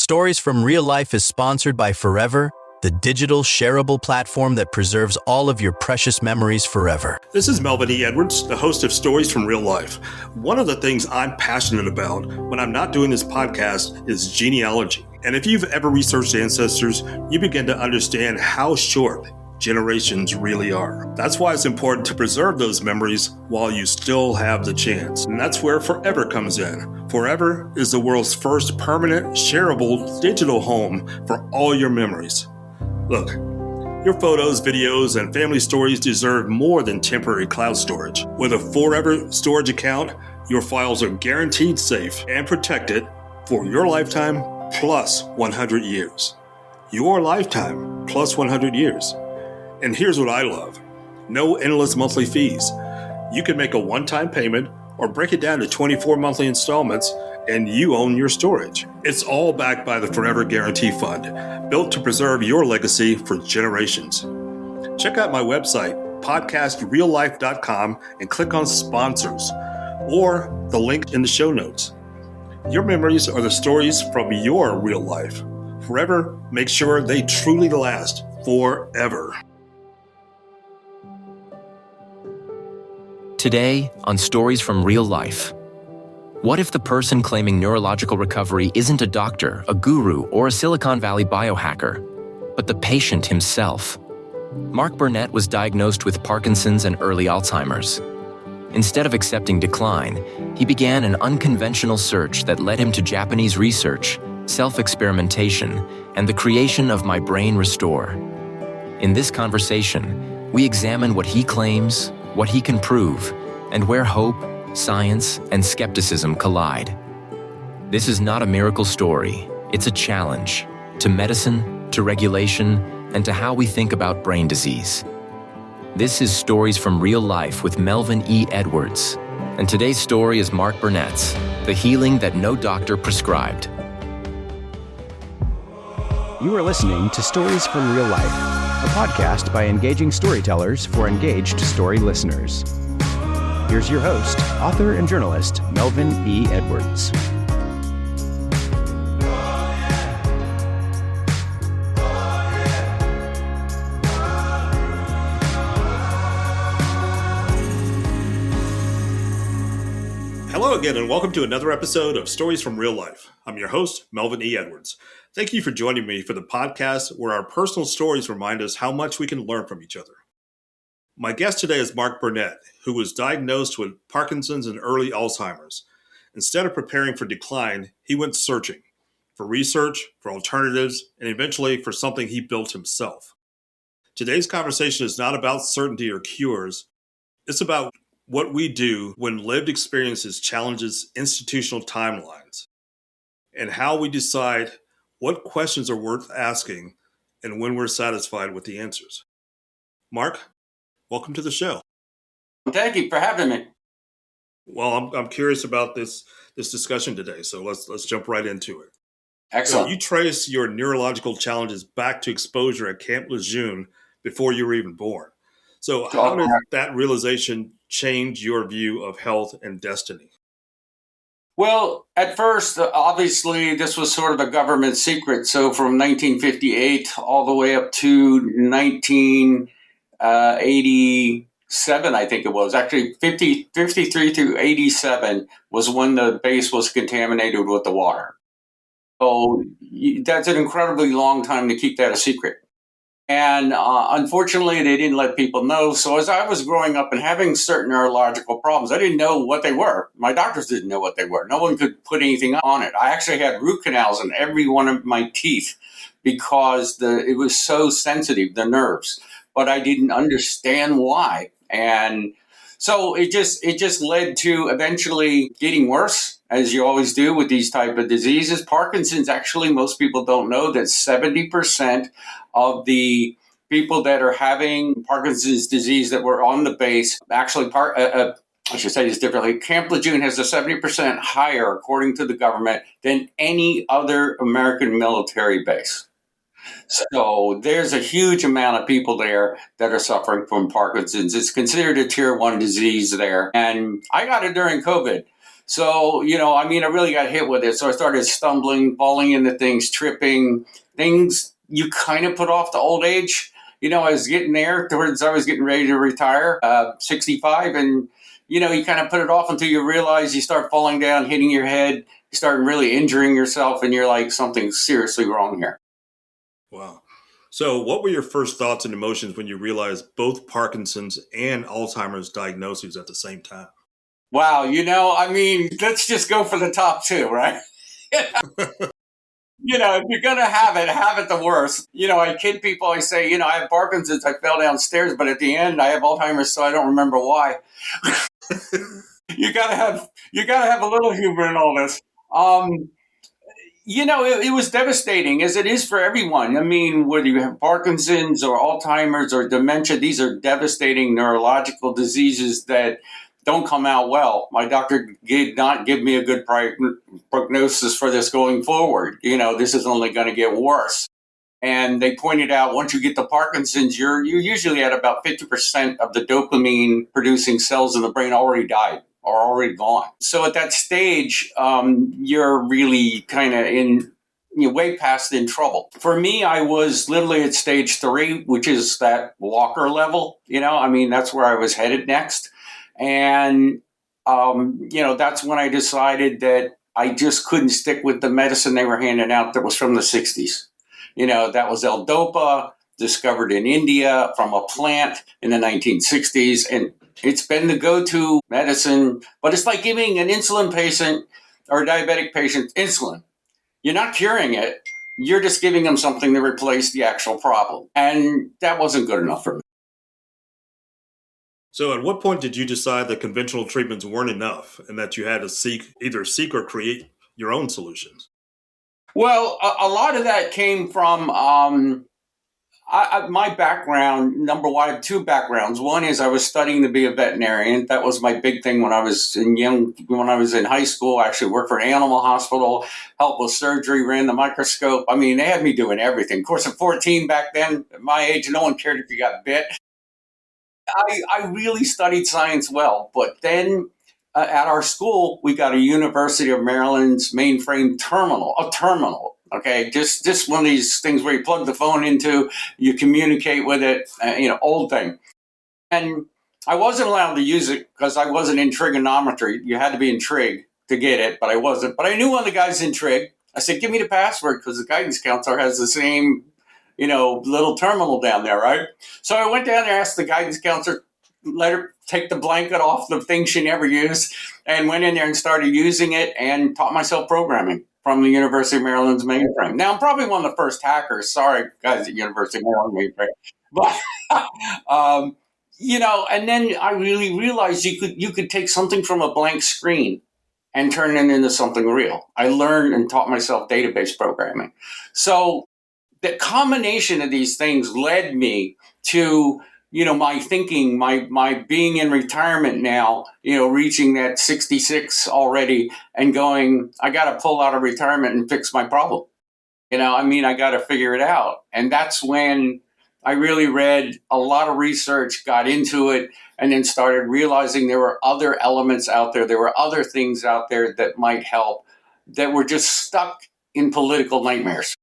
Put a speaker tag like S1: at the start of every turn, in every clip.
S1: Stories from Real Life is sponsored by Forever, the digital shareable platform that preserves all of your precious memories forever.
S2: This is Melvin E. Edwards, the host of Stories from Real Life. One of the things I'm passionate about when I'm not doing this podcast is genealogy. And if you've ever researched ancestors, you begin to understand how short generations really are. That's why it's important to preserve those memories while you still have the chance. And that's where Forever comes in. Forever is the world's first permanent, shareable digital home for all your memories. Look, your photos, videos, and family stories deserve more than temporary cloud storage. With a Forever storage account, your files are guaranteed safe and protected for your lifetime plus 100 years. Your lifetime plus 100 years. And here's what I love. No endless monthly fees. You can make a one-time payment or break it down to 24 monthly installments and you own your storage. It's all backed by the Forever Guarantee Fund, built to preserve your legacy for generations. Check out my website, podcastreallife.com, and click on sponsors or the link in the show notes. Your memories are the stories from your real life. Forever makes sure they truly last forever.
S3: Today on Stories from Real Life. What if the person claiming neurological recovery isn't a doctor, a guru, or a Silicon Valley biohacker, but the patient himself? Mark Burnett was diagnosed with Parkinson's and early Alzheimer's. Instead of accepting decline, he began an unconventional search that led him to Japanese research, self-experimentation, and the creation of My Brain Restore. In this conversation, we examine what he claims, what he can prove, and where hope, science, and skepticism collide. This is not a miracle story. It's a challenge to medicine, to regulation, and to how we think about brain disease. This is Stories from Real Life with Melvin E. Edwards. And today's story is Mark Burnett's, The Healing That No Doctor Prescribed.
S4: You are listening to Stories from Real Life, a podcast by engaging storytellers for engaged story listeners. Here's your host, author and journalist, Melvin E. Edwards.
S2: Hello again, and welcome to another episode of Stories from Real Life. I'm your host, Melvin E. Edwards. Thank you for joining me for the podcast where our personal stories remind us how much we can learn from each other. My guest today is Mark Burnett, who was diagnosed with Parkinson's and early Alzheimer's. Instead of preparing for decline, he went searching for research, for alternatives, and eventually for something he built himself. Today's conversation is not about certainty or cures. It's about what we do when lived experiences challenges institutional timelines, and how we decide what questions are worth asking and when we're satisfied with the answers. Mark, welcome to the show.
S5: Thank you for having me.
S2: Well, I'm curious about this discussion today, so let's jump right into it.
S5: Excellent.
S2: So you trace your neurological challenges back to exposure at Camp Lejeune before you were even born. So how did that realization change your view of health and destiny?
S5: Well, at first, obviously, this was sort of a government secret. So from 1958 all the way up to 1987, I think it was. Actually, 53 through 87 was when the base was contaminated with the water. So that's an incredibly long time to keep that a secret. And unfortunately, they didn't let people know. So as I was growing up and having certain neurological problems, I didn't know what they were. My doctors didn't know what they were. No one could put anything on it. I actually had root canals in every one of my teeth because it was so sensitive, the nerves. But I didn't understand why. And so it just led to eventually getting worse, as you always do with these type of diseases. Parkinson's, actually, most people don't know that 70% of the people that are having Parkinson's disease that were on the base, actually, I should say this differently, Camp Lejeune has a 70% higher, according to the government, than any other American military base. So there's a huge amount of people there that are suffering from Parkinson's. It's considered a tier 1 disease there. And I got it during COVID. So, I really got hit with it. So I started stumbling, falling into things, tripping, things you kind of put off to old age. I was getting there towards, I was getting ready to retire, 65. And, you kind of put it off until you realize you start falling down, hitting your head, you start really injuring yourself, and you're like, something's seriously wrong here.
S2: Wow. So what were your first thoughts and emotions when you realized both Parkinson's and Alzheimer's diagnoses at the same time?
S5: Wow. Let's just go for the top two, right? If you're going to have it the worst. I kid people. I say, I have Parkinson's. I fell downstairs, but at the end, I have Alzheimer's, so I don't remember why. You gotta have a little humor in all this. It was devastating, as it is for everyone. Whether you have Parkinson's or Alzheimer's or dementia, these are devastating neurological diseases that don't come out well. My doctor did not give me a good prognosis for this going forward. This is only going to get worse. And they pointed out once you get to Parkinson's, you're usually at about 50% of the dopamine producing cells in the brain already died or already gone. So at that stage, you're really kind of way past in trouble. For me, I was literally at stage 3, which is that walker level. That's where I was headed next. And, that's when I decided that I just couldn't stick with the medicine they were handing out that was from the 60s. That was L-Dopa, discovered in India from a plant in the 1960s. And it's been the go-to medicine, but it's like giving an insulin patient or a diabetic patient insulin. You're not curing it. You're just giving them something to replace the actual problem. And that wasn't good enough for me.
S2: So at what point did you decide that conventional treatments weren't enough and that you had to either seek or create your own solutions?
S5: Well, a lot of that came from my background. Number one, I have 2 backgrounds. One is I was studying to be a veterinarian. That was my big thing when I was in high school. I actually worked for an animal hospital, helped with surgery, ran the microscope. They had me doing everything. Of course, at 14 back then, at my age, no one cared if you got bit. I really studied science well, but then at our school, we got a University of Maryland's mainframe terminal, a terminal. Okay, just one of these things where you plug the phone into, you communicate with it, old thing. And I wasn't allowed to use it because I wasn't in trigonometry. You had to be in trig to get it, but I wasn't. But I knew one of the guys in trig. I said, give me the password because the guidance counselor has the same little terminal down there, right? So I went down there, asked the guidance counselor, let her take the blanket off the thing she never used, and went in there and started using it and taught myself programming from the University of Maryland's mainframe. Now, I'm probably one of the first hackers. Sorry, guys at University of Maryland mainframe. But, and then I really realized you could take something from a blank screen and turn it into something real. I learned and taught myself database programming. So the combination of these things led me to, my thinking, my being in retirement now, reaching that 66 already and going, I got to pull out of retirement and fix my problem. I got to figure it out. And that's when I really read a lot of research, got into it, and then started realizing there were other elements out there. There were other things out there that might help that were just stuck in political nightmares.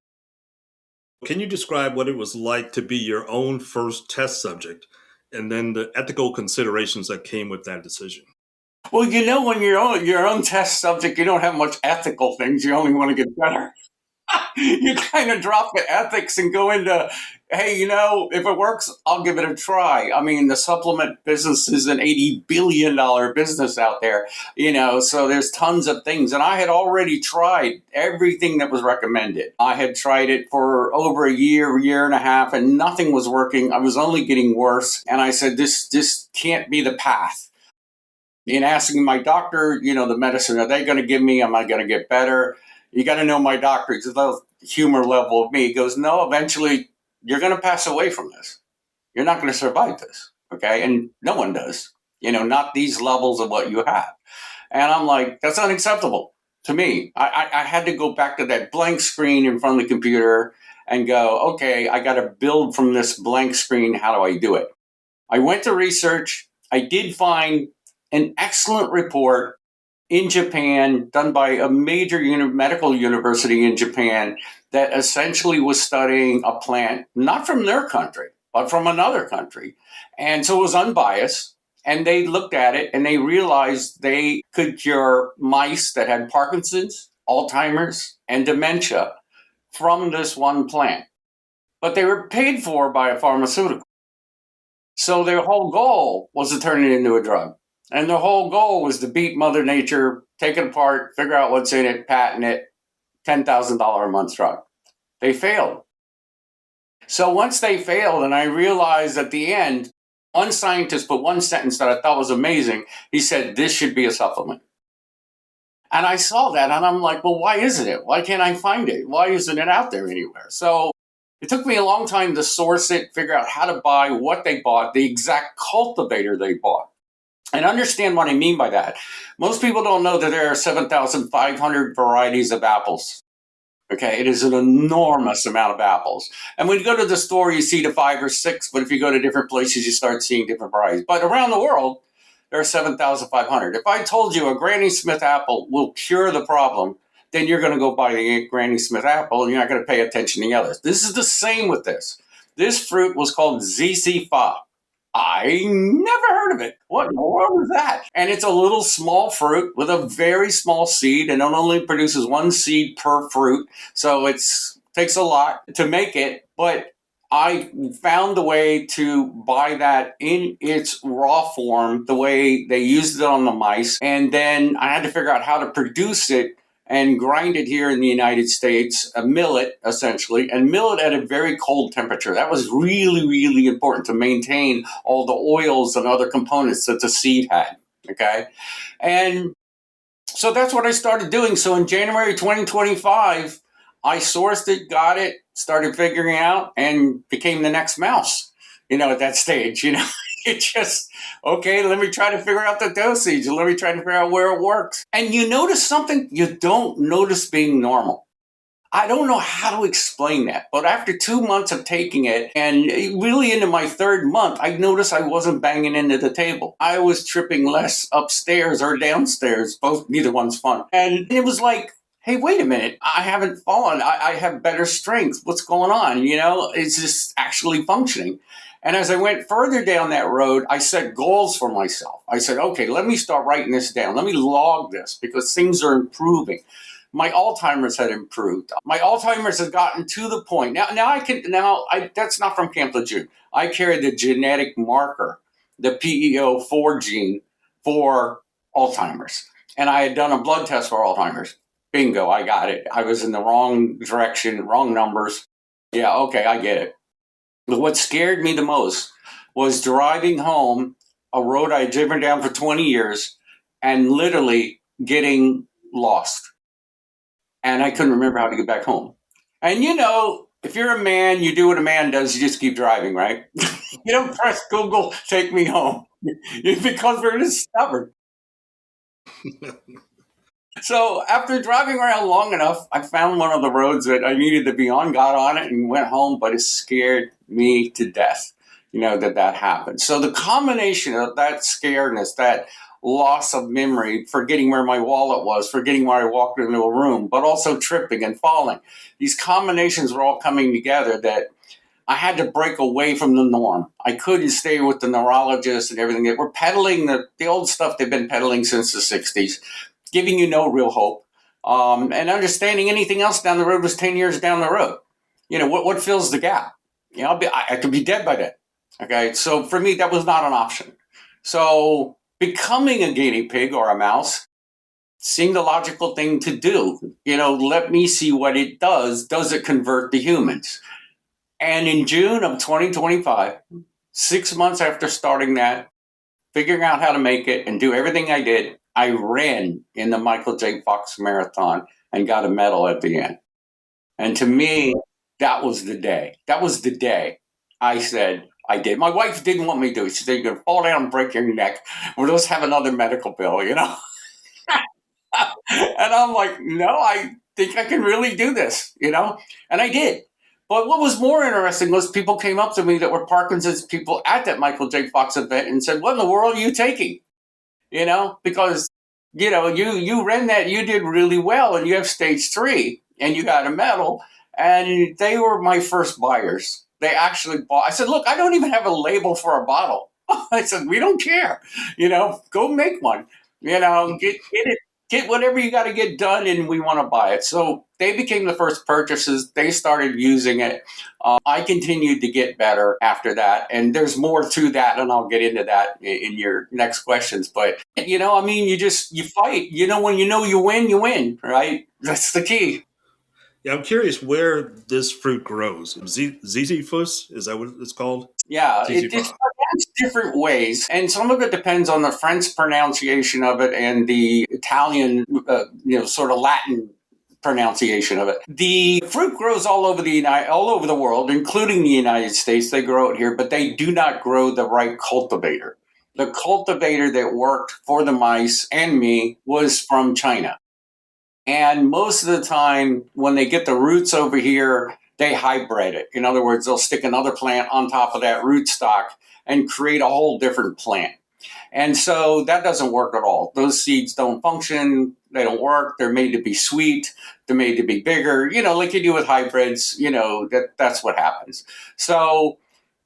S2: Can you describe what it was like to be your own first test subject and then the ethical considerations that came with that decision?
S5: Well, when you're your own test subject, you don't have much ethical things. You only want to get better. You kind of drop the ethics and go into, hey, if it works, I'll give it a try. The supplement business is an $80 billion business out there, so there's tons of things. And I had already tried everything that was recommended. I had tried it for over a year and a half, and nothing was working. I was only getting worse. And I said, this can't be the path. In asking my doctor, the medicine, are they going to give me? Am I going to get better? You got to know my doctor. He's a little humor level of me. He goes, no, eventually you're going to pass away from this. You're not going to survive this. Okay. And no one does, not these levels of what you have. And I'm like, that's unacceptable to me. I had to go back to that blank screen in front of the computer and go, okay, I got to build from this blank screen. How do I do it? I went to research. I did find an excellent report in Japan, done by a major medical university in Japan, that essentially was studying a plant, not from their country, but from another country. And so it was unbiased. And they looked at it and they realized they could cure mice that had Parkinson's, Alzheimer's, and dementia from this one plant. But they were paid for by a pharmaceutical. So their whole goal was to turn it into a drug. And their whole goal was to beat Mother Nature, take it apart, figure out what's in it, patent it, $10,000 a month drug. They failed. So once they failed, and I realized at the end, one scientist put one sentence that I thought was amazing. He said, this should be a supplement. And I saw that and I'm like, well, why isn't it? Why can't I find it? Why isn't it out there anywhere? So it took me a long time to source it, figure out how to buy, what they bought, the exact cultivator they bought, and understand what I mean by that. Most people don't know that there are 7,500 varieties of apples. Okay, it is an enormous amount of apples. And when you go to the store, you see the 5 or 6, but if you go to different places, you start seeing different varieties. But around the world, there are 7,500. If I told you a Granny Smith apple will cure the problem, then you're going to go buy the Granny Smith apple and you're not going to pay attention to the others. This is the same with this. This fruit was called ZC Fa. I never heard of it. What in the world is that? And it's a little small fruit with a very small seed, and it only produces one seed per fruit. So it takes a lot to make it, but I found the way to buy that in its raw form, the way they used it on the mice. And then I had to figure out how to produce it and grind it here in the United States, a millet essentially, and mill it at a very cold temperature. That was really, really important to maintain all the oils and other components that the seed had, okay? And so that's what I started doing. So in January 2025, I sourced it, got it, started figuring out, and became the next mouse, at that stage, It just, okay, let me try to figure out the dosage. Let me try to figure out where it works. And you notice something you don't notice being normal. I don't know how to explain that, but after 2 months of taking it and really into my 3rd month, I noticed I wasn't banging into the table. I was tripping less upstairs or downstairs. Neither one's fun. And it was like, hey, wait a minute, I haven't fallen. I have better strength. What's going on? It's just actually functioning. And as I went further down that road, I set goals for myself. I said, okay, let me start writing this down. Let me log this because things are improving. My Alzheimer's had improved. My Alzheimer's had gotten to the point. That's not from Camp Lejeune. I carry the genetic marker, the PEO4 gene for Alzheimer's. And I had done a blood test for Alzheimer's. Bingo, I got it. I was in the wrong direction, wrong numbers. Yeah, okay, I get it. But what scared me the most was driving home a road I had driven down for 20 years and literally getting lost. And I couldn't remember how to get back home. And if you're a man, you do what a man does, you just keep driving, right? You don't press Google, take me home, because we're just stubborn. So after driving around long enough, I found one of the roads that I needed to be on, got on it, and went home, but it scared me to death, that happened. So the combination of that scaredness, that loss of memory, forgetting where my wallet was, forgetting where I walked into a room, but also tripping and falling, these combinations were all coming together that I had to break away from the norm. I couldn't stay with the neurologists and everything. They were peddling the old stuff they've been peddling since the 60s. Giving you no real hope, and understanding anything else down the road was 10 years down the road. What fills the gap? I could be dead by then. Okay, so for me, that was not an option. So becoming a guinea pig or a mouse seemed the logical thing to do. Let me see what it does. Does it convert to humans? And in June of 2025, 6 months after starting that, figuring out how to make it and do everything I did, I ran in the Michael J. Fox Marathon and got a medal at the end. And to me, that was the day. That was the day I said I did. My wife didn't want me to do it. She said, you're going to fall down and break your neck. Or let's have another medical bill, And I'm like, no, I think I can really do this, And I did. But what was more interesting was people came up to me that were Parkinson's people at that Michael J. Fox event and said, what in the world are you taking? Because you ran that, you did really well, and you have stage 3, and you got a medal. And they were my first buyers. They actually bought. I said, look, I don't even have a label for a bottle. I said, we don't care. Go make one. Get it, get whatever you got to get done, and we want to buy it. So they became the first purchases. They started using it. I continued to get better after that. And there's more to that, and I'll get into that in your next questions. But, you fight. When you win, right? That's the key.
S2: Yeah, I'm curious where this fruit grows. Ziziphus, is that what it's called?
S5: Yeah, it's pronounced different ways, and some of it depends on the French pronunciation of it and the Italian, sort of Latin pronunciation of it. The fruit grows all over the world, including the United States. They grow it here, but they do not grow the right cultivator. The cultivator that worked for the mice and me was from China. And most of the time, when they get the roots over here, they hybrid it. In other words, they'll stick another plant on top of that rootstock and create a whole different plant. And so that doesn't work at all. Those seeds don't function. They don't work. They're made to be sweet. They're made to be bigger, like you do with hybrids. That's what happens. So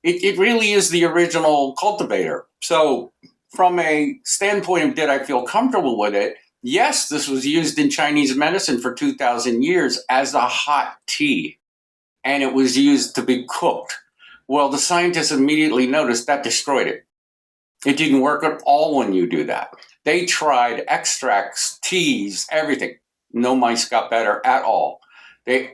S5: it really is the original cultivator. So from a standpoint of did I feel comfortable with it? Yes, this was used in Chinese medicine for 2,000 years as a hot tea, and it was used to be cooked. Well, the scientists immediately noticed that destroyed it. It didn't work at all when you do that. They tried extracts, teas, everything. No mice got better at all.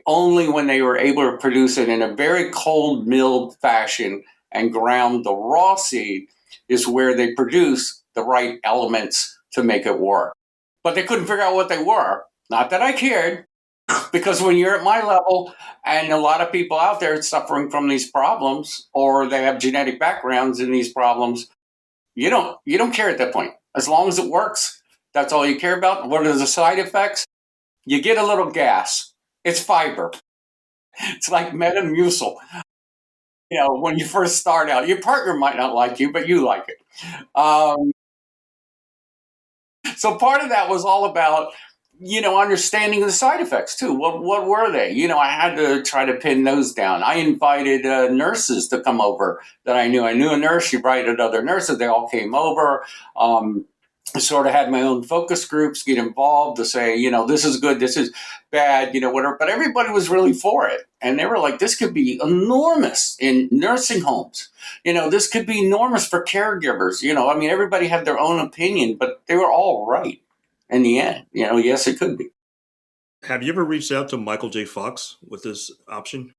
S5: Only when they were able to produce it in a very cold milled fashion and ground the raw seed is where they produce the right elements to make it work. But they couldn't figure out what they were. Not that I cared, because when you're at my level, and a lot of people out there suffering from these problems, or they have genetic backgrounds in these problems, you don't care at that point. As long as it works, that's all you care about. What are the side effects? You get a little gas. It's fiber. It's like Metamucil. When you first start out, your partner might not like you, but you like it. So part of that was all about, understanding the side effects too. What were they? I had to try to pin those down. I invited nurses to come over that I knew. I knew a nurse. She invited other nurses. They all came over. I sort of had my own focus groups get involved to say, this is good, this is bad, whatever. But everybody was really for it. And they were like, this could be enormous in nursing homes. This could be enormous for caregivers. Everybody had their own opinion, but they were all right in the end. Yes, it could be.
S2: Have you ever reached out to Michael J. Fox with this option?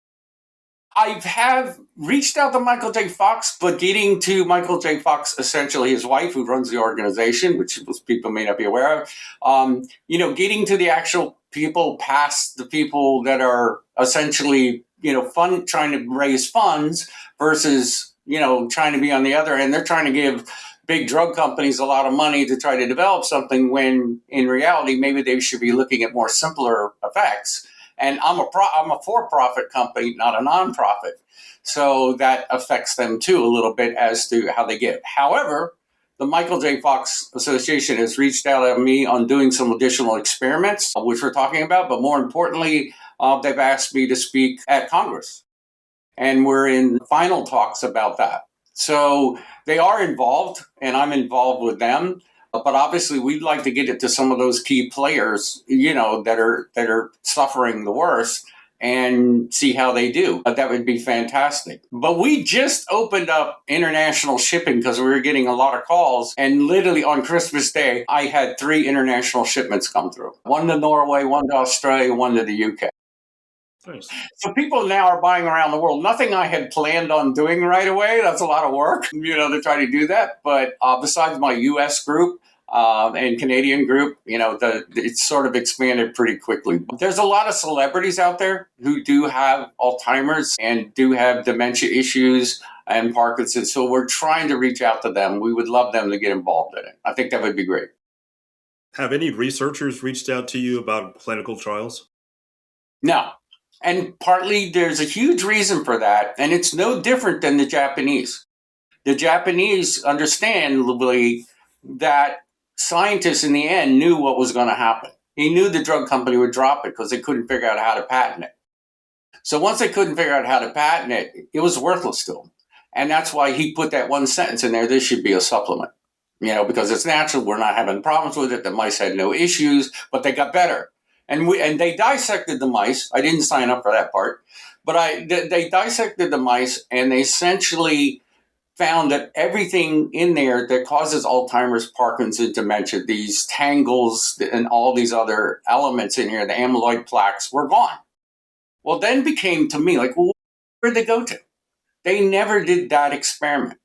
S5: I have reached out to Michael J. Fox, but getting to Michael J. Fox, essentially his wife, who runs the organization, which people may not be aware of, getting to the actual people past the people that are essentially, trying to raise funds versus, trying to be on the other end. They're trying to give big drug companies a lot of money to try to develop something when in reality, maybe they should be looking at more simpler effects. And I'm a for-profit company, not a nonprofit. So that affects them too a little bit as to how they give. However, the Michael J. Fox Association has reached out to me on doing some additional experiments, which we're talking about. But more importantly, they've asked me to speak at Congress. And we're in final talks about that. So they are involved, and I'm involved with them. But obviously, we'd like to get it to some of those key players, that are suffering the worst, and see how they do. That would be fantastic. But we just opened up international shipping because we were getting a lot of calls. And literally on Christmas Day, I had 3 international shipments come through. One to Norway, one to Australia, one to the UK.
S2: Nice.
S5: So people now are buying around the world. Nothing I had planned on doing right away. That's a lot of work, to try to do that. But besides my U.S. group and Canadian group, it's sort of expanded pretty quickly. There's a lot of celebrities out there who do have Alzheimer's and do have dementia issues and Parkinson. So we're trying to reach out to them. We would love them to get involved in it. I think that would be great.
S2: Have any researchers reached out to you about clinical trials?
S5: No. And partly there's a huge reason for that, and it's no different than the Japanese. The Japanese understand that scientists in the end knew what was going to happen. He knew the drug company would drop it because they couldn't figure out how to patent it. So once they couldn't figure out how to patent it, it was worthless to them. And that's why he put that one sentence in there, this should be a supplement. Because it's natural, we're not having problems with it. The mice had no issues, but they got better. And they dissected the mice. I didn't sign up for that part, but they dissected the mice, and they essentially found that everything in there that causes Alzheimer's, Parkinson, dementia, these tangles and all these other elements in here, the amyloid plaques, were gone. Well, then became to me like, well, where'd they go to? They never did that experiment.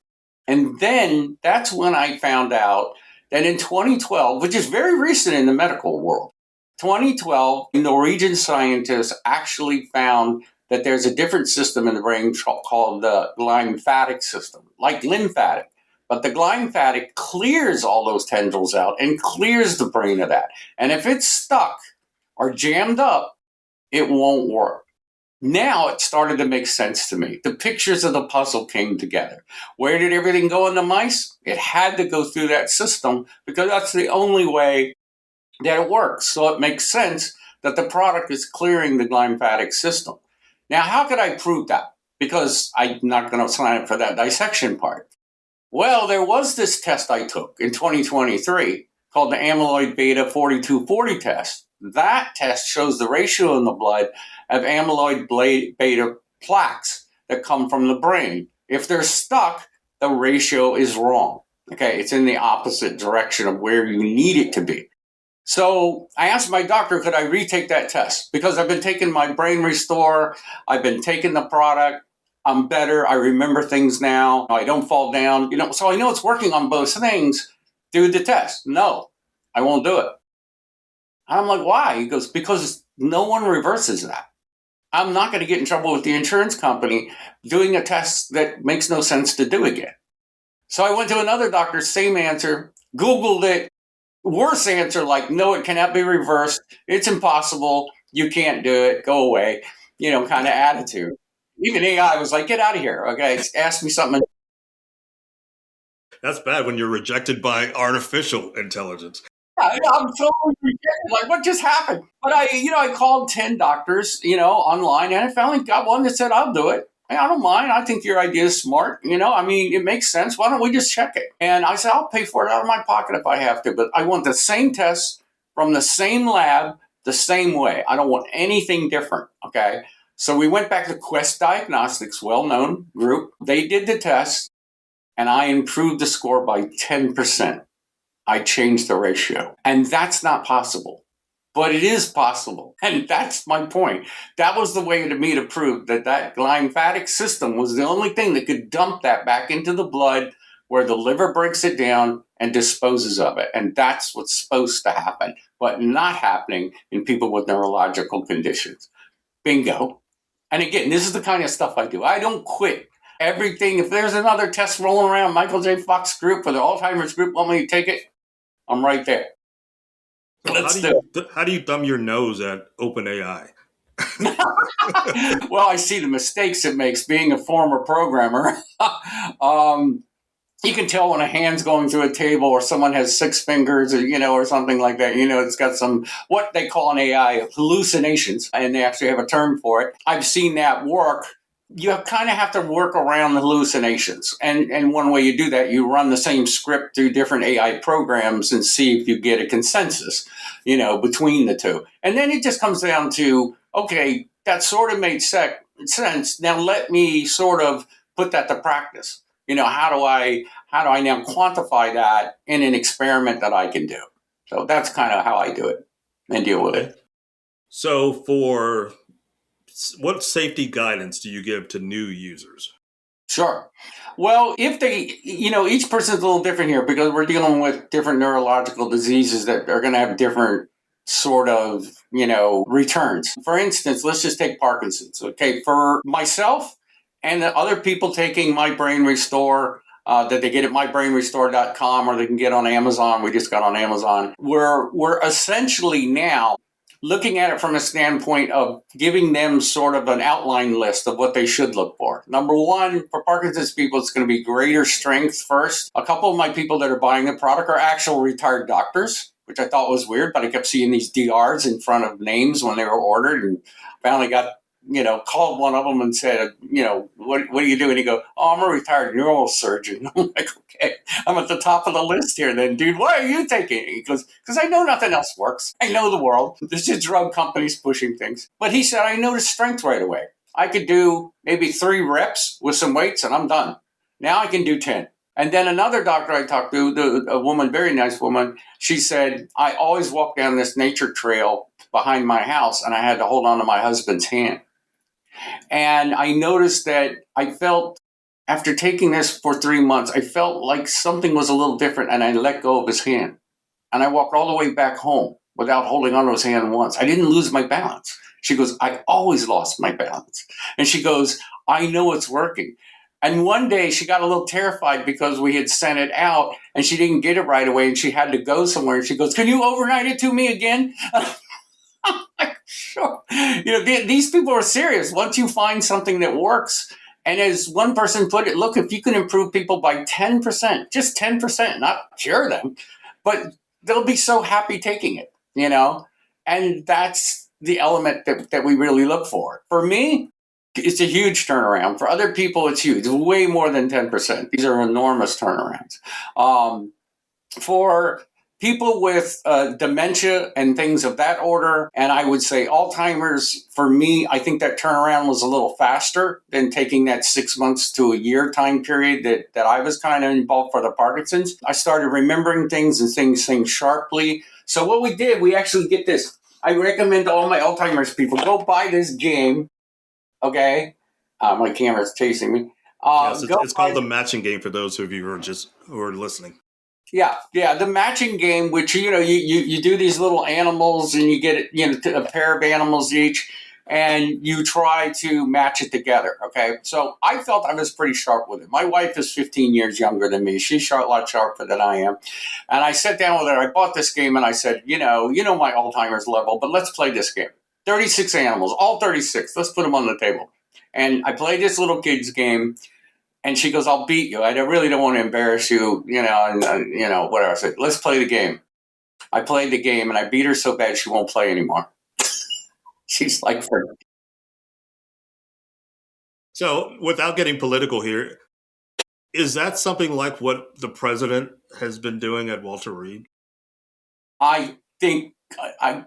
S5: And then that's when I found out that in 2012, which is very recent in the medical world, 2012, Norwegian scientists actually found that there's a different system in the brain called the glymphatic system, like lymphatic. But the glymphatic clears all those tendrils out and clears the brain of that. And if it's stuck or jammed up, it won't work. Now it started to make sense to me. The pictures of the puzzle came together. Where did everything go in the mice? It had to go through that system because that's the only way that it works. So it makes sense that the product is clearing the glymphatic system. Now, how could I prove that? Because I'm not going to sign up for that dissection part. Well, there was this test I took in 2023 called the amyloid beta 4240 test. That test shows the ratio in the blood of amyloid beta plaques that come from the brain. If they're stuck, the ratio is wrong. Okay, it's in the opposite direction of where you need it to be. So I asked my doctor, could I retake that test? Because I've been taking my Brain Restore, I've been taking the product, I'm better, I remember things now, I don't fall down, so I know it's working on both things. Do the test. No, I won't do it. I'm like, why? He goes, because no one reverses that. I'm not going to get in trouble with the insurance company doing a test that makes no sense to do again. So I went to another doctor, same answer, Googled it, worse answer, like, no, it cannot be reversed. It's impossible. You can't do it. Go away. Kind of attitude. Even AI was like, get out of here. Okay, ask me something.
S2: That's bad when you're rejected by artificial intelligence.
S5: I'm totally rejected. Like, what just happened? But I called 10 doctors, online, and I finally got one that said, I'll do it. Hey, I don't mind. I think your idea is smart. It makes sense. Why don't we just check it? And I said, I'll pay for it out of my pocket if I have to, but I want the same test from the same lab, the same way. I don't want anything different. Okay. So we went back to Quest Diagnostics, well-known group. They did the test, and I improved the score by 10%. I changed the ratio. And that's not possible. But it is possible. And that's my point. That was the way to me to prove that glymphatic system was the only thing that could dump that back into the blood where the liver breaks it down and disposes of it. And that's what's supposed to happen, but not happening in people with neurological conditions. Bingo. And again, this is the kind of stuff I do. I don't quit everything. If there's another test rolling around, Michael J. Fox group or the Alzheimer's group want me to take it, I'm right there.
S2: How do you thumb your nose at OpenAI?
S5: Well, I see the mistakes it makes being a former programmer. You can tell when a hand's going through a table or someone has 6 fingers or something like that. It's got some, what they call in AI, hallucinations, and they actually have a term for it. I've seen that work. You kind of have to work around the hallucinations. And one way you do that, you run the same script through different AI programs and see if you get a consensus, between the two. And then it just comes down to, okay, that sort of made sense. Now let me sort of put that to practice. How do I now quantify that in an experiment that I can do? So that's kind of how I do it and deal with it.
S2: So what safety guidance do you give to new users?
S5: Sure. Well, if they, each person's a little different here because we're dealing with different neurological diseases that are going to have different sort of, returns. For instance, let's just take Parkinson's. Okay. For myself and the other people taking my Brain Restore, that they get at mybrainrestore.com or they can get on Amazon. We just got on Amazon. We're essentially now looking at it from a standpoint of giving them sort of an outline list of what they should look for. Number one, for Parkinson's people, it's going to be greater strength first. A couple of my people that are buying the product are actual retired doctors, which I thought was weird, but I kept seeing these DRs in front of names when they were ordered, and finally got, called one of them and said, what do you do? And he goes, oh, I'm a retired neurosurgeon. I'm like, okay, I'm at the top of the list here then, dude. Why are you taking it? He goes, because I know nothing else works. I know the world. There's just drug companies pushing things. But he said, I noticed strength right away. I could do maybe 3 reps with some weights and I'm done. Now I can do 10. And then another doctor I talked to, a woman, very nice woman, she said, I always walk down this nature trail behind my house and I had to hold on to my husband's hand. And I noticed that I felt, after taking this for 3 months, I felt like something was a little different, and I let go of his hand. And I walked all the way back home without holding onto his hand once. I didn't lose my balance. She goes, I always lost my balance. And she goes, I know it's working. And one day she got a little terrified because we had sent it out and she didn't get it right away and she had to go somewhere. And she goes, can you overnight it to me again? I'm like, sure. These people are serious. Once you find something that works, and as one person put it, look, if you can improve people by 10%, just 10%, not cure them, but they'll be so happy taking it, and that's the element that we really look for. For me, it's a huge turnaround. For other people, it's huge, way more than 10%. These are enormous turnarounds. For people with dementia and things of that order, and I would say Alzheimer's, for me, I think that turnaround was a little faster than taking that 6 months to a year time period that I was kind of involved for the Parkinson's. I started remembering things and things sharply. So what we did, we actually get this. I recommend all my Alzheimer's people, go buy this game, okay? My camera's chasing me.
S2: Yes, it's called the matching game for those of you who are listening.
S5: Yeah, the matching game, which you do these little animals and you get a pair of animals each, and you try to match it together. Okay, so I felt I was pretty sharp with it. My wife is 15 years younger than me; she's a lot sharper than I am. And I sat down with her. I bought this game, and I said, you know my Alzheimer's level, but let's play this game. 36 animals, all 36. Let's put them on the table. And I played this little kids game. And she goes, I'll beat you. I really don't want to embarrass you, and whatever. I said, let's play the game. I played the game, and I beat her so bad she won't play anymore. She's like,
S2: so without getting political here, is that something like what the president has been doing at Walter Reed?
S5: I think, my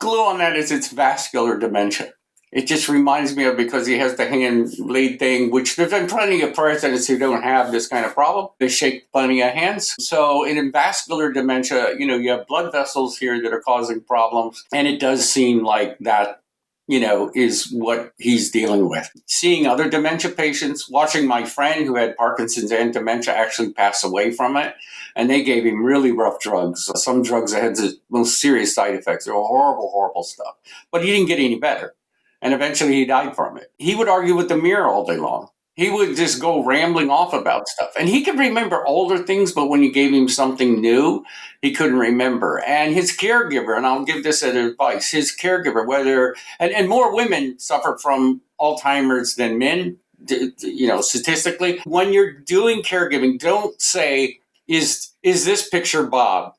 S5: clue on that is it's vascular dementia. It just reminds me of, because he has the hand lead thing, which there's been plenty of presidents who don't have this kind of problem. They shake plenty of hands. So in vascular dementia, you have blood vessels here that are causing problems. And it does seem like that, is what he's dealing with. Seeing other dementia patients, watching my friend who had Parkinson's and dementia actually pass away from it. And they gave him really rough drugs. Some drugs that had the most serious side effects. They were horrible, horrible stuff. But he didn't get any better. And eventually he died from it. He would argue with the mirror all day long. He would just go rambling off about stuff. And he could remember older things, but when you gave him something new, he couldn't remember. And his caregiver, and I'll give this as advice, his caregiver, and more women suffer from Alzheimer's than men, statistically. When you're doing caregiving, don't say, is this picture Bob?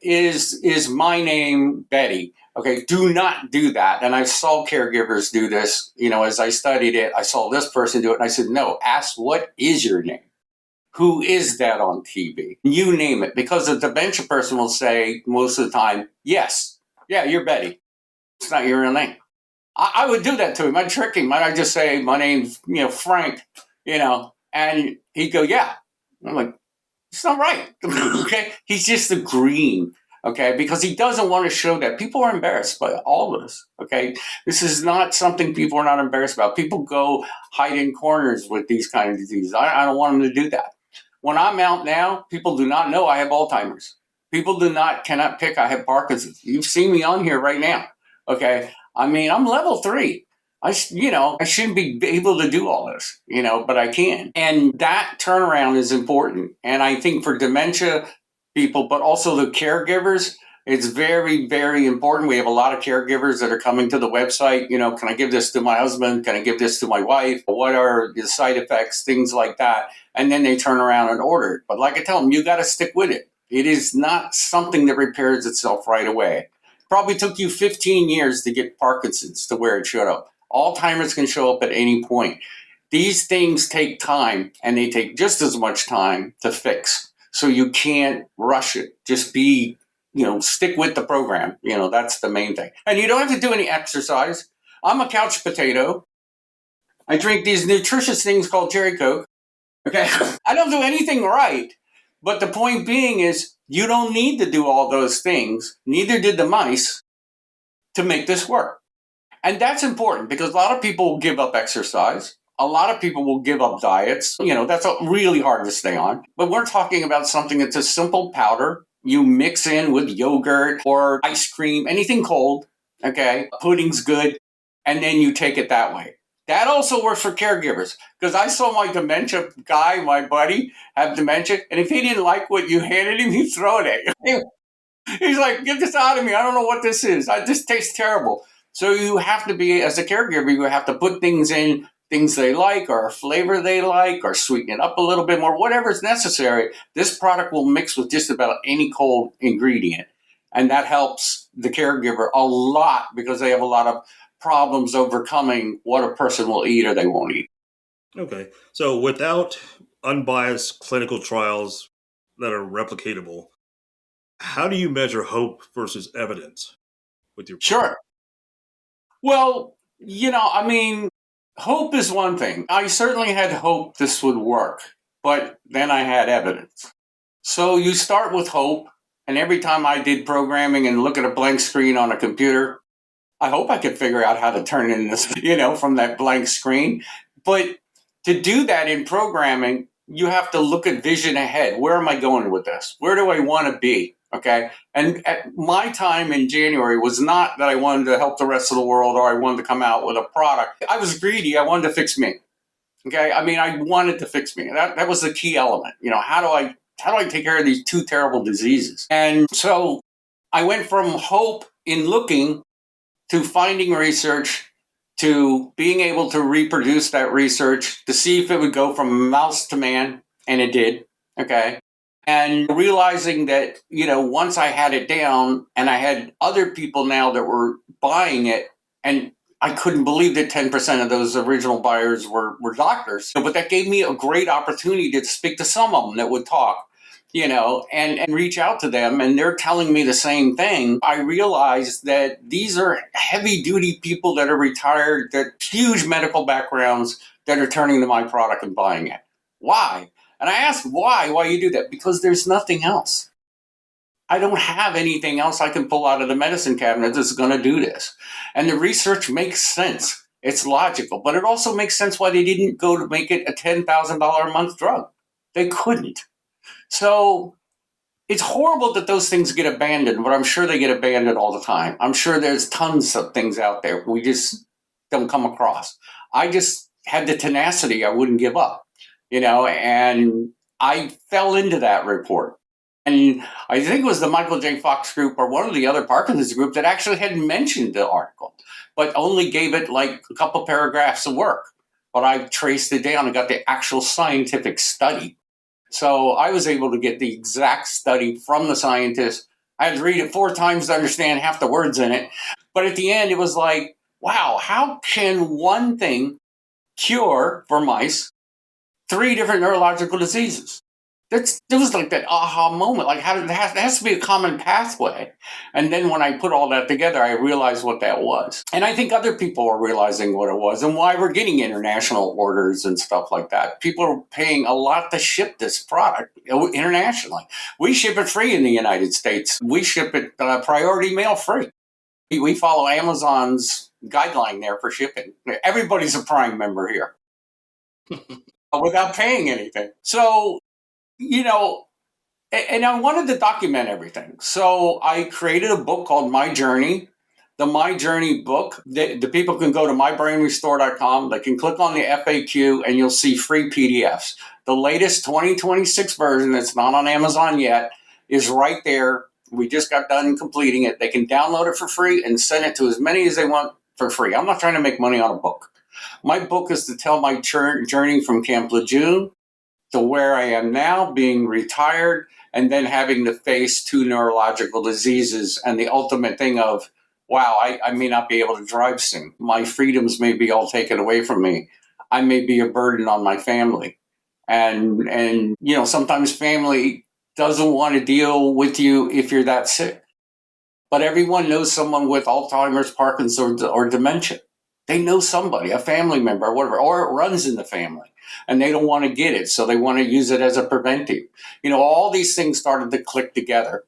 S5: Is my name Betty? Okay, do not do that. And I saw caregivers do this, as I studied it. I saw this person do it. And I said, no, ask, what is your name? Who is that on TV? You name it. Because a dementia person will say most of the time, yes, yeah, you're Betty. It's not your real name. I would do that to him. I'd trick him. I'd just say, my name's, Frank, and he'd go, yeah. I'm like, it's not right. Okay, he's just agreeing. Okay, because he doesn't want to show that. People are embarrassed by all of this. Okay, this is not something people are not embarrassed about. People go hide in corners with these kind of diseases. I don't want them to do that. When I'm out now, people do not know I have Alzheimer's. People cannot pick I have Parkinson's. You've seen me on here right now. Okay, I'm level 3. I shouldn't be able to do all this, but I can. And that turnaround is important. And I think for dementia people, but also the caregivers, It's very, very important. We have a lot of caregivers that are coming to the website. Can I give this to my husband? Can I give this to my wife? What are the side effects? Things like that. And then they turn around and order it. But like I tell them, you got to stick with it. It is not something that repairs itself right away. Probably took you 15 years to get Parkinson's to where it showed up. Alzheimer's can show up at any point. These things take time, and they take just as much time to fix. So you can't rush it. Just stick with the program. That's the main thing. And you don't have to do any exercise. I'm a couch potato. I drink these nutritious things called Cherry Coke. Okay. I don't do anything right. But the point being is you don't need to do all those things. Neither did the mice to make this work. And that's important because a lot of people will give up exercise. A lot of people will give up diets. That's really hard to stay on. But we're talking about something that's a simple powder. You mix in with yogurt or ice cream, anything cold, okay? Pudding's good, and then you take it that way. That also works for caregivers because I saw my dementia guy, my buddy, have dementia, and if he didn't like what you handed him, he'd throw it at you. He's like, get this out of me. I don't know what this is. This tastes terrible. So you have to be, as a caregiver, you have to put things in, things they like or a flavor they like or sweeten it up a little bit more, whatever is necessary. This product will mix with just about any cold ingredient. And that helps the caregiver a lot because they have a lot of problems overcoming what a person will eat or they won't eat.
S2: Okay. So without unbiased clinical trials that are replicatable, how do you measure hope versus evidence with your product?
S5: Sure. Well, hope is one thing. I certainly had hope this would work, but then I had evidence. So you start with hope, and every time I did programming and look at a blank screen on a computer, I hope I could figure out how to turn in this, from that blank screen. But to do that in programming, you have to look at vision ahead. Where am I going with this? Where do I want to be? Okay. And at my time in January was not that I wanted to help the rest of the world or I wanted to come out with a product. I was greedy. I wanted to fix me. Okay. I wanted to fix me. That was the key element. How do I take care of these two terrible diseases? And so I went from hope in looking to finding research to being able to reproduce that research to see if it would go from mouse to man. And it did. Okay. And realizing that, once I had it down and I had other people now that were buying it, and I couldn't believe that 10% of those original buyers were doctors. But that gave me a great opportunity to speak to some of them that would talk, and reach out to them. And they're telling me the same thing. I realized that these are heavy duty people that are retired, that huge medical backgrounds that are turning to my product and buying it. Why? And I asked why you do that? Because there's nothing else. I don't have anything else I can pull out of the medicine cabinet that's going to do this. And the research makes sense. It's logical, but it also makes sense why they didn't go to make it a $10,000 a month drug. They couldn't. So it's horrible that those things get abandoned, but I'm sure they get abandoned all the time. I'm sure there's tons of things out there we just don't come across. I just had the tenacity. I wouldn't give up. And I fell into that report. And I think it was the Michael J. Fox group or one of the other Parkinson's group that actually had mentioned the article, but only gave it like a couple paragraphs of work. But I traced it down and got the actual scientific study. So I was able to get the exact study from the scientist. I had to read it 4 times to understand half the words in it. But at the end, it was like, wow, how can one thing cure for mice 3 different neurological diseases? It was like that aha moment. Like, there has to be a common pathway. And then when I put all that together, I realized what that was. And I think other people are realizing what it was and why we're getting international orders and stuff like that. People are paying a lot to ship this product internationally. We ship it free in the United States. We ship it priority mail free. We follow Amazon's guideline there for shipping. Everybody's a Prime member here. Without paying anything. So, and I wanted to document everything. So I created a book called My Journey. The My Journey book, the people can go to mybrainrestore.com. They can click on the FAQ and you'll see free PDFs. The latest 2026 version that's not on Amazon yet is right there We just got done completing it. They can download it for free and send it to as many as they want for free. I'm not trying to make money on a book. My book is to tell my journey from Camp Lejeune to where I am now, being retired, and then having to face 2 neurological diseases and the ultimate thing of, wow, I may not be able to drive soon. My freedoms may be all taken away from me. I may be a burden on my family. And sometimes family doesn't want to deal with you if you're that sick. But everyone knows someone with Alzheimer's, Parkinson's, or dementia. They know somebody, a family member, or whatever, or it runs in the family, and they don't want to get it, so they want to use it as a preventive. All these things started to click together,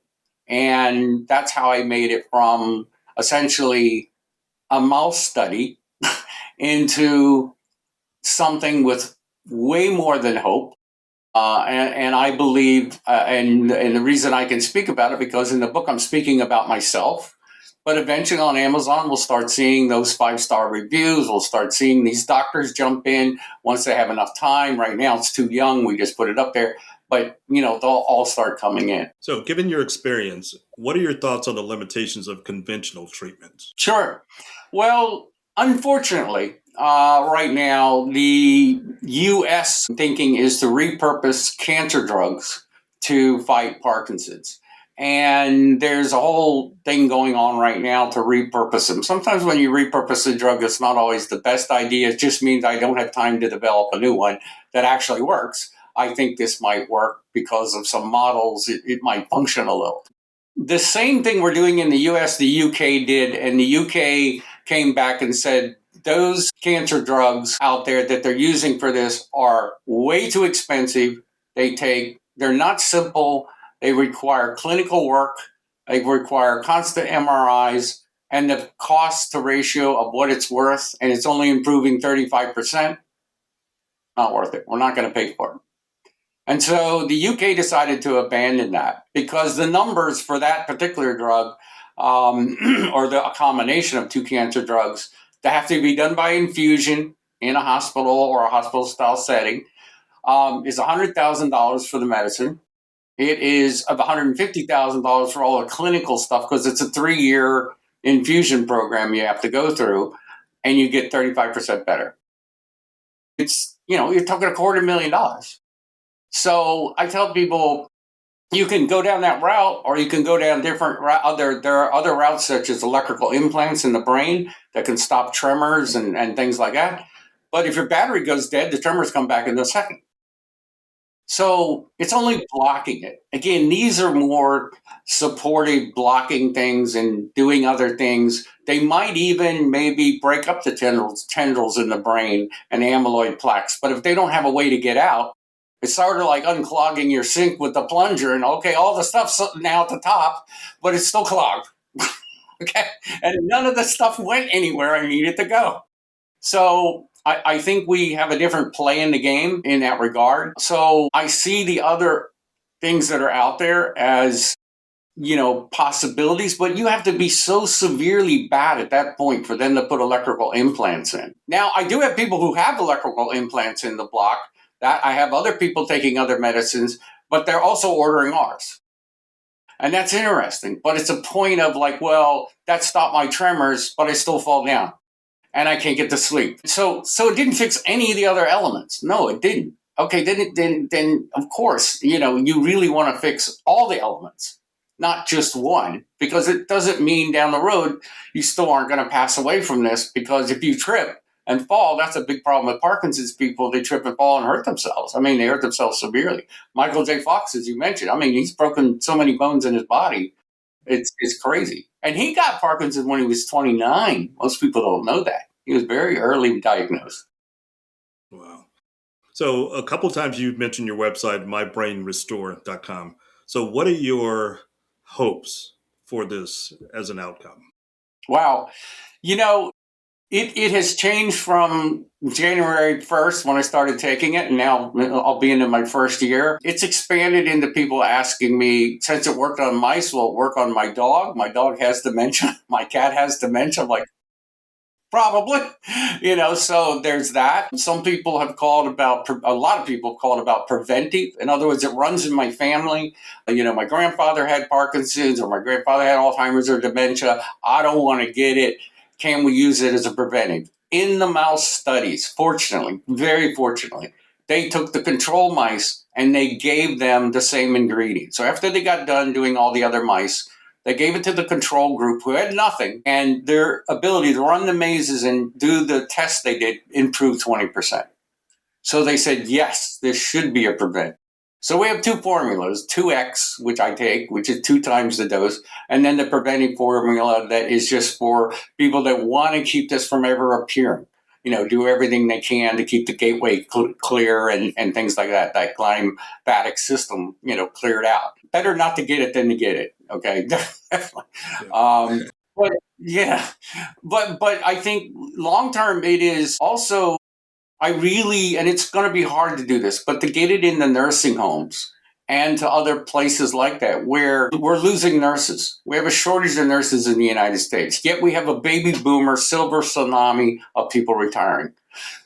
S5: and that's how I made it from essentially a mouse study into something with way more than hope. And I believe, and the reason I can speak about it, because in the book I'm speaking about myself, but eventually on Amazon we'll start seeing those 5-star reviews. We'll start seeing these doctors jump in once they have enough time. Right now it's too young. We just put it up there. But, they'll all start coming in.
S2: So given your experience, what are your thoughts on the limitations of conventional treatments?
S5: Sure. Well, unfortunately, right now, the U.S. thinking is to repurpose cancer drugs to fight Parkinson's. And there's a whole thing going on right now to repurpose them. Sometimes when you repurpose a drug, it's not always the best idea. It just means I don't have time to develop a new one that actually works. I think this might work because of some models. It might function a little. The same thing we're doing in the U.S., the U.K. did, and the U.K. came back and said, those cancer drugs out there that they're using for this are way too expensive. They're not simple. They require clinical work. They require constant MRIs, and the cost to ratio of what it's worth, and it's only improving 35%. Not worth it. We're not going to pay for it. And so the UK decided to abandon that because the numbers for that particular drug, or a combination of 2 cancer drugs, that have to be done by infusion in a hospital or a hospital-style setting, is $100,000 for the medicine. It is of $150,000 for all the clinical stuff because it's a 3-year infusion program you have to go through, and you get 35% better. It's, you're talking $250,000. So I tell people, you can go down that route, or you can go down different route. There are other routes such as electrical implants in the brain that can stop tremors and things like that. But if your battery goes dead, the tremors come back in a second. So it's only blocking it. Again, these are more supportive blocking things and doing other things. They might even maybe break up the tendrils in the brain and amyloid plaques. But if they don't have a way to get out, it's sort of like unclogging your sink with the plunger, and okay, all the stuff's now at the top, but it's still clogged. Okay, and none of the stuff went anywhere I needed to go. So I think we have a different play in the game in that regard. So I see the other things that are out there as, possibilities, but you have to be so severely bad at that point for them to put electrical implants in. Now, I do have people who have electrical implants in the block. That I have other people taking other medicines, but they're also ordering ours. And that's interesting. But it's a point of like, well, that stopped my tremors, but I still fall down and I can't get to sleep. So it didn't fix any of the other elements. No, it didn't. Okay, then of course, you really want to fix all the elements, not just one, because it doesn't mean down the road you still aren't going to pass away from this, because if you trip and fall, that's a big problem with Parkinson's people. They trip and fall and hurt themselves. They hurt themselves severely. Michael J. Fox, as you mentioned, he's broken so many bones in his body. It's crazy. And he got Parkinson's when he was 29. Most people don't know that. He was very early diagnosed.
S2: Wow. So a couple times you mentioned your website, mybrainrestore.com. So what are your hopes for this as an outcome?
S5: Wow. It has changed from January 1st when I started taking it, and now I'll be into my first year. It's expanded into people asking me, since it worked on mice, will it work on my dog? My dog has dementia. My cat has dementia. I'm like, Probably, so there's that. Some people have a lot of people have called about preventive. In other words, it runs in my family. My grandfather had Parkinson's, or my grandfather had Alzheimer's or dementia. I don't want to get it. Can we use it as a preventive? In the mouse studies, fortunately, very fortunately, they took the control mice and they gave them the same ingredient. So after they got done doing all the other mice, they gave it to the control group who had nothing, and their ability to run the mazes and do the tests they did improved 20%. So they said, yes, this should be a prevent. So we have two formulas, 2X, which I take, which is 2 times the dose, and then the preventive formula that is just for people that want to keep this from ever appearing. Do everything they can to keep the gateway clear and things like that glymphatic system, cleared out. Better not to get it than to get it. Okay. But I think long term it is also, and it's going to be hard to do this, but to get it in the nursing homes and to other places like that where we're losing nurses. We have a shortage of nurses in the United States, yet we have a baby boomer silver tsunami of people retiring.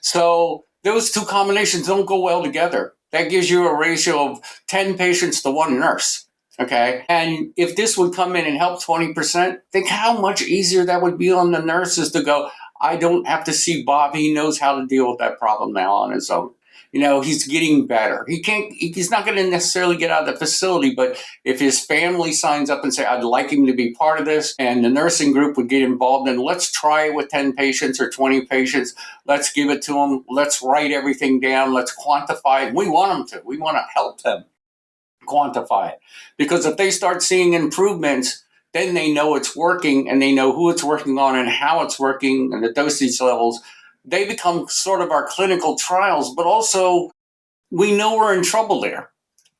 S5: So those two combinations don't go well together. That gives you a ratio of 10 patients to 1 nurse. Okay. And if this would come in and help 20%, think how much easier that would be on the nurses to go, I don't have to see Bob. He knows how to deal with that problem now on his own. He's getting better. He's not going to necessarily get out of the facility, but if his family signs up and say, I'd like him to be part of this, and the nursing group would get involved, and let's try it with 10 patients or 20 patients. Let's give it to them. Let's write everything down. Let's quantify it. We want them to. We want to help them quantify it. Because if they start seeing improvements, then they know it's working, and they know who it's working on and how it's working and the dosage levels. They become sort of our clinical trials, but also we know we're in trouble there.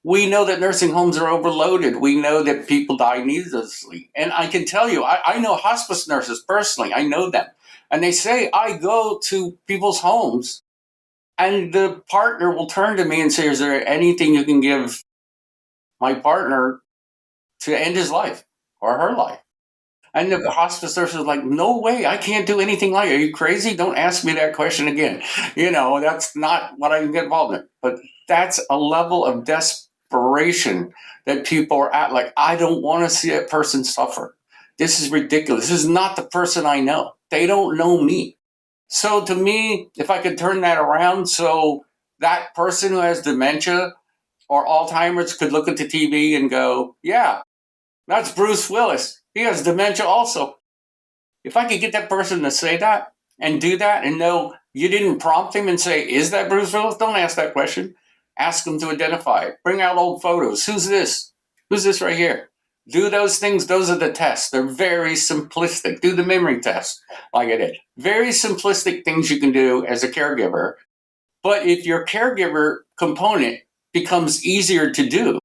S5: We know that nursing homes are overloaded. We know that people die needlessly. And I can tell you, I know hospice nurses personally. I know them. And they say, I go to people's homes and the partner will turn to me and say, is there anything you can give my partner to end his life or her life? And the hospice nurse is like, no way, I can't do anything like it. Are you crazy? Don't ask me that question again. That's not what I can get involved in. But that's a level of desperation that people are at. Like, I don't want to see that person suffer. This is ridiculous. This is not the person I know. They don't know me. So to me, if I could turn that around so that person who has dementia or Alzheimer's could look at the TV and go, yeah, that's Bruce Willis. He has dementia also. If I could get that person to say that and do that and know you didn't prompt him and say, is that Bruce Willis? Don't ask that question. Ask him to identify it. Bring out old photos. Who's this? Who's this right here? Do those things. Those are the tests. They're very simplistic. Do the memory test like I did. Very simplistic things you can do as a caregiver. But if your caregiver component becomes easier to do,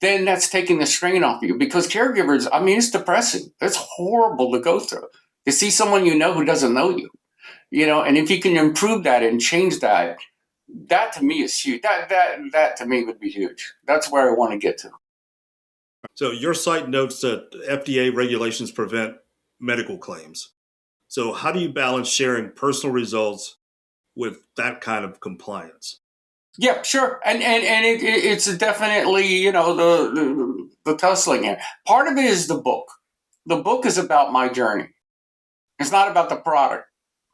S5: then that's taking the strain off you, because caregivers, it's depressing. It's horrible to go through. To see someone who doesn't know you, and if you can improve that and change that, that to me is huge. That to me would be huge. That's where I want to get to.
S2: So your site notes that FDA regulations prevent medical claims. So how do you balance sharing personal results with that kind of compliance?
S5: Yeah, sure. And it's definitely, the tussling here. Part of it is the book. The book is about my journey. It's not about the product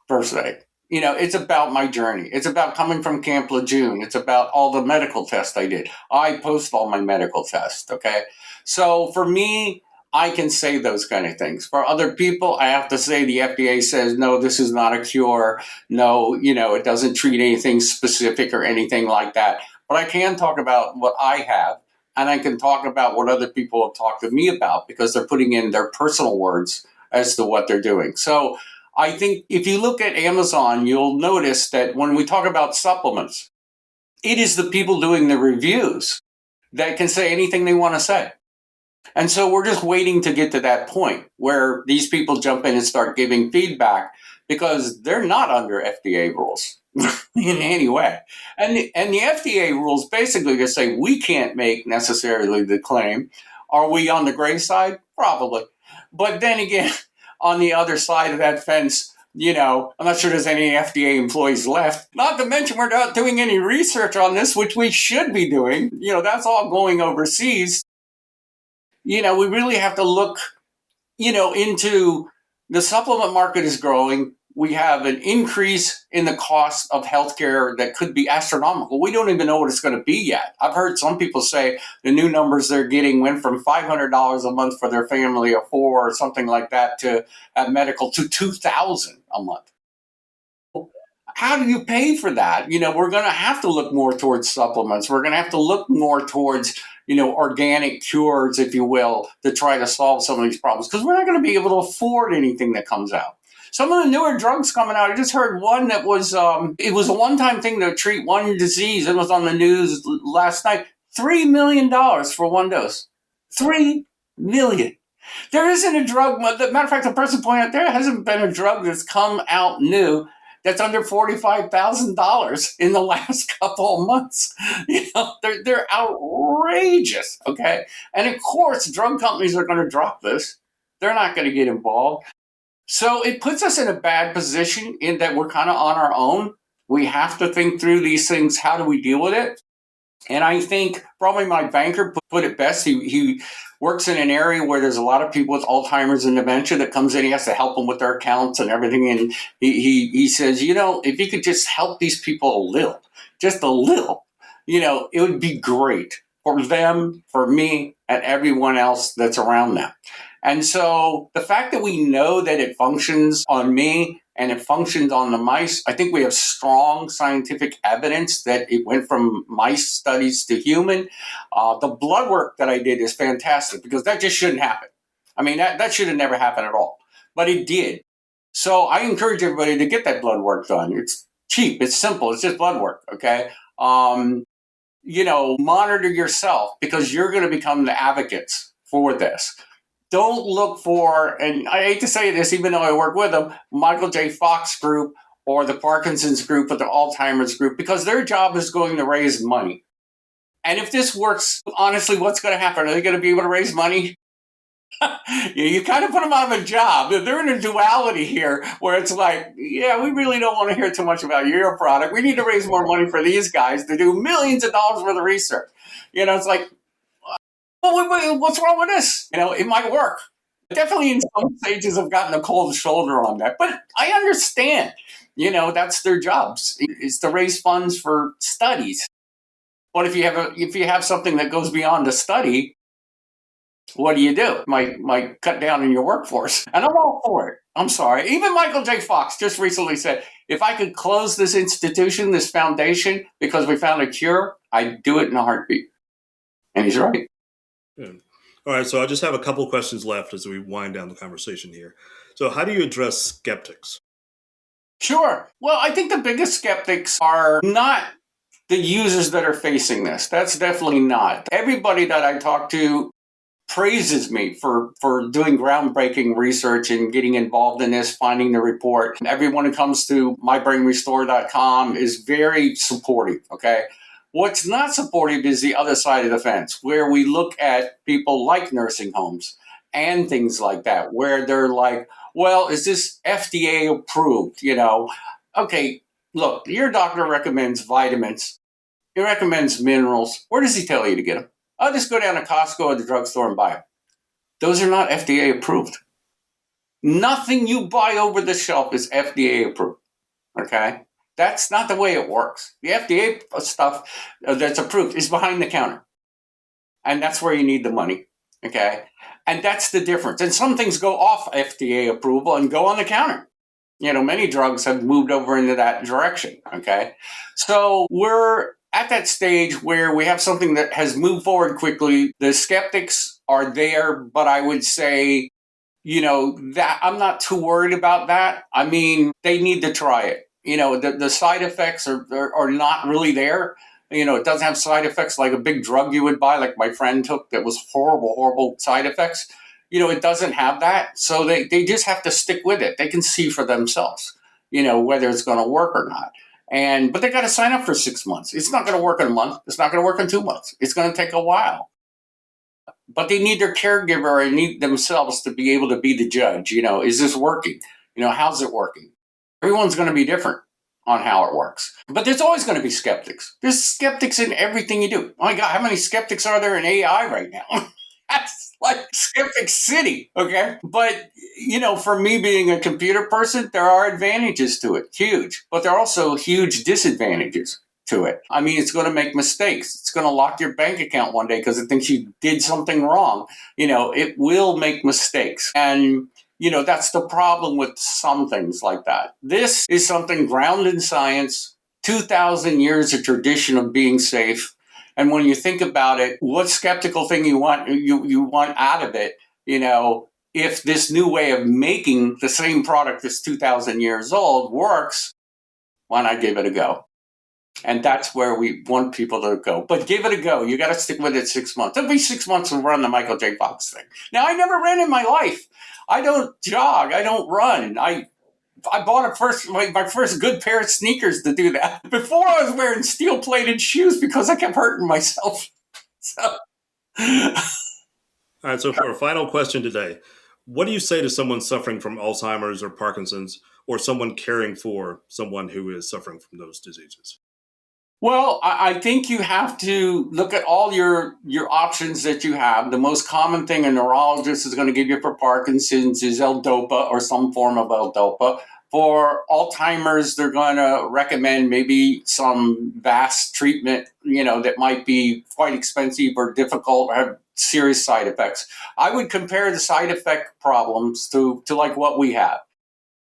S5: per se. It's about my journey. It's about coming from Camp Lejeune. It's about all the medical tests I did. I post all my medical tests. Okay. So for me, I can say those kind of things. For other people, I have to say the FDA says, no, this is not a cure. No, it doesn't treat anything specific or anything like that. But I can talk about what I have, and I can talk about what other people have talked to me about, because they're putting in their personal words as to what they're doing. So I think if you look at Amazon, you'll notice that when we talk about supplements, it is the people doing the reviews that can say anything they want to say. And so we're just waiting to get to that point where these people jump in and start giving feedback, because they're not under FDA rules in any way. And the FDA rules basically just say we can't make necessarily the claim. Are we on the gray side? Probably. But then again, on the other side of that fence, I'm not sure there's any FDA employees left. Not to mention we're not doing any research on this, which we should be doing. That's all going overseas. We really have to look, into the supplement market is growing. We have an increase in the cost of healthcare that could be astronomical. We don't even know what it's going to be yet. I've heard some people say the new numbers they're getting went from $500 a month for their family of four or something like that to medical to $2,000 a month. How do you pay for that? We're going to have to look more towards supplements. We're going to have to look more towards, organic cures, if you will, to try to solve some of these problems, because we're not going to be able to afford anything that comes out. Some of the newer drugs coming out, I just heard one that was, it was a one-time thing to treat one disease. It was on the news last night. $3 million for one dose. $3 million. There isn't a drug, matter of fact, the person pointed out, there hasn't been a drug that's come out new that's under $45,000 in the last couple of months. They're outrageous, okay? And of course, drug companies are going to drop this. They're not going to get involved. So it puts us in a bad position in that we're kind of on our own. We have to think through these things. How do we deal with it? And I think probably my banker put it best. He works in an area where there's a lot of people with Alzheimer's and dementia that comes in. He has to help them with their accounts and everything. And he says, if you could just help these people a little, just a little, it would be great for them, for me, and everyone else that's around them. And so the fact that we know that it functions on me and it functions on the mice, I think we have strong scientific evidence that it went from mice studies to human. The blood work that I did is fantastic because that just shouldn't happen. I mean, that should have never happened at all, but it did. So I encourage everybody to get that blood work done. It's cheap, it's simple, it's just blood work, okay? Monitor yourself because you're going to become the advocates for this. Don't look for, and I hate to say this, even though I work with them, Michael J. Fox group or the Parkinson's group or the Alzheimer's group, because their job is going to raise money. And if this works, honestly, what's going to happen? Are they going to be able to raise money? You kind of put them out of a job. They're in a duality here where it's like, yeah, we really don't want to hear too much about your product. We need to raise more money for these guys to do millions of dollars worth of research. It's like, what's wrong with this? It might work. Definitely in some stages I've gotten a cold shoulder on that, but I understand, that's their jobs is to raise funds for studies. But if you have something that goes beyond a study, what do? Might cut down in your workforce. And I'm all for it. I'm sorry. Even Michael J. Fox just recently said, if I could close this institution, this foundation, because we found a cure, I'd do it in a heartbeat. And he's right.
S2: Yeah. All right, so I just have a couple questions left as we wind down the conversation here. So how do you address skeptics?
S5: Sure. Well, I think the biggest skeptics are not the users that are facing this. That's definitely not. Everybody that I talk to praises me for doing groundbreaking research and getting involved in this, finding the report. Everyone who comes to mybrainrestore.com is very supportive, okay? What's not supportive is the other side of the fence, where we look at people like nursing homes and things like that, where they're like, well, is this FDA approved? Okay, look, your doctor recommends vitamins. He recommends minerals. Where does he tell you to get them? I'll just go down to Costco or the drugstore and buy them. Those are not FDA approved. Nothing you buy over the shelf is FDA approved, okay? That's not the way it works. The FDA stuff that's approved is behind the counter. And that's where you need the money, okay? And that's the difference. And some things go off FDA approval and go on the counter. Many drugs have moved over into that direction, okay? So we're at that stage where we have something that has moved forward quickly. The skeptics are there, but I would say, that I'm not too worried about that. I mean, they need to try it. The side effects are not really there. It doesn't have side effects like a big drug you would buy, like my friend took that was horrible side effects. It doesn't have that. So they just have to stick with it. They can see for themselves, whether it's going to work or not. But they got to sign up for 6 months. It's not going to work in a month. It's not going to work in 2 months. It's going to take a while. But they need their caregiver and need themselves to be able to be the judge. Is this working? How's it working? Everyone's going to be different on how it works. But there's always going to be skeptics. There's skeptics in everything you do. Oh my God, how many skeptics are there in AI right now? That's like Skeptic City, okay? But, for me being a computer person, there are advantages to it, huge. But there are also huge disadvantages to it. I mean, it's going to make mistakes. It's going to lock your bank account one day because it thinks you did something wrong. It will make mistakes. And that's the problem with some things like that. This is something grounded in science, 2,000 years of tradition of being safe. And when you think about it, what skeptical thing you want out of it, if this new way of making the same product that's 2,000 years old works, why not give it a go? And that's where we want people to go. But give it a go. You got to stick with it 6 months. It'll be 6 months to run the Michael J. Fox thing. Now, I never ran in my life. I don't jog. I don't run. I bought my first good pair of sneakers to do that. Before I was wearing steel-plated shoes because I kept hurting myself. So.
S2: All right, so for a final question today, what do you say to someone suffering from Alzheimer's or Parkinson's, or someone caring for someone who is suffering from those diseases?
S5: Well, I think you have to look at all your options that you have. The most common thing a neurologist is going to give you for Parkinson's is L-DOPA or some form of L-DOPA. For Alzheimer's, they're going to recommend maybe some vast treatment, that might be quite expensive or difficult or have serious side effects. I would compare the side effect problems to like what we have.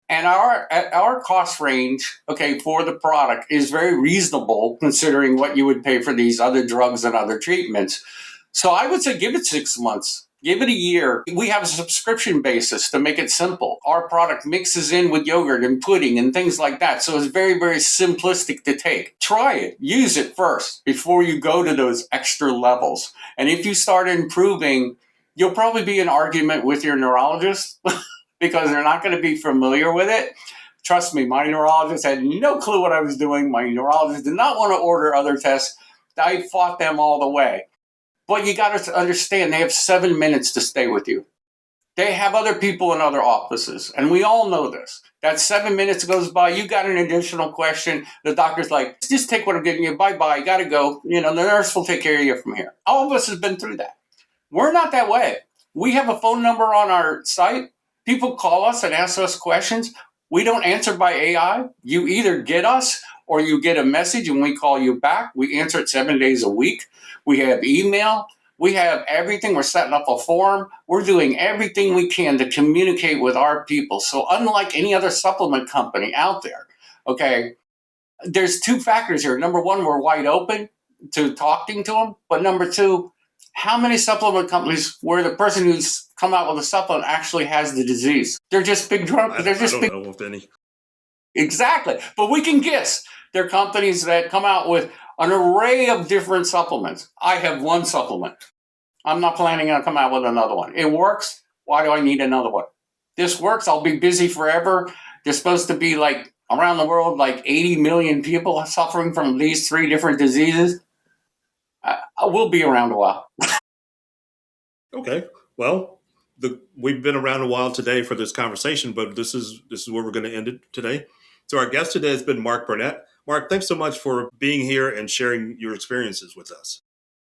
S5: And our cost range, for the product is very reasonable considering what you would pay for these other drugs and other treatments. So I would say give it 6 months, give it a year. We have a subscription basis to make it simple. Our product mixes in with yogurt and pudding and things like that. So it's very, very simplistic to take. Try it, use it first before you go to those extra levels. And if you start improving, you'll probably be in argument with your neurologist. Because they're not going to be familiar with it. Trust me, my neurologist had no clue what I was doing. My neurologist did not want to order other tests. I fought them all the way. But you got to understand, they have 7 minutes to stay with you. They have other people in other offices, and we all know this. That 7 minutes goes by, you got an additional question. The doctor's like, just take what I'm giving you. Bye-bye, got to go. The nurse will take care of you from here. All of us have been through that. We're not that way. We have a phone number on our site. People call us and ask us questions. We don't answer by AI. You either get us or you get a message and we call you back. We answer it 7 days a week. We have email. We have everything. We're setting up a forum. We're doing everything we can to communicate with our people. So unlike any other supplement company out there, there's two factors here. Number one, we're wide open to talking to them. But number two, how many supplement companies where the person who's come out with a supplement actually has the disease? They're just big drunk.
S2: I don't know if any.
S5: Exactly. But we can guess. They're companies that come out with an array of different supplements. I have one supplement. I'm not planning on coming out with another one. It works. Why do I need another one? This works. I'll be busy forever. There's supposed to be around the world, 80 million people suffering from these 3 different diseases. I will be around a while.
S2: Okay. Well, we've been around a while today for this conversation, but this is where we're going to end it today. So our guest today has been Mark Burnett. Mark, thanks so much for being here and sharing your experiences with us.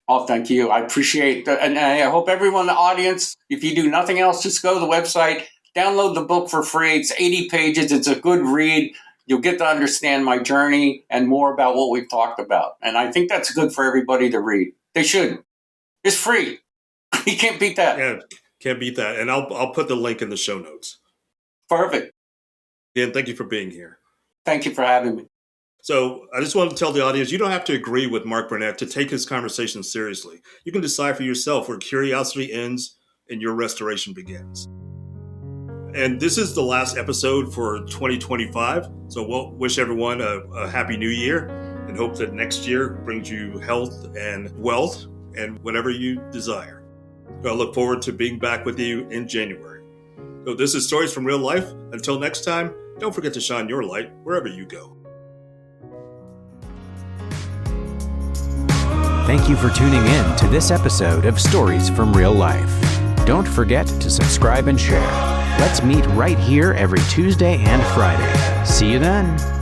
S5: Oh, thank you. I appreciate that. And I hope everyone in the audience, if you do nothing else, just go to the website, download the book for free. It's 80 pages. It's a good read. You'll get to understand my journey and more about what we've talked about. And I think that's good for everybody to read. They should. It's free. You can't beat that.
S2: Yeah, can't beat that. And I'll put the link in the show notes.
S5: Perfect.
S2: Dan, thank you for being here.
S5: Thank you for having me.
S2: So I just want to tell the audience, you don't have to agree with Mark Burnett to take his conversation seriously. You can decide for yourself where curiosity ends and your restoration begins. And this is the last episode for 2025. So we'll wish everyone a happy new year and hope that next year brings you health and wealth and whatever you desire. So I look forward to being back with you in January. So this is Stories from Real Life. Until next time, don't forget to shine your light wherever you go.
S4: Thank you for tuning in to this episode of Stories from Real Life. Don't forget to subscribe and share. Let's meet right here every Tuesday and Friday. See you then.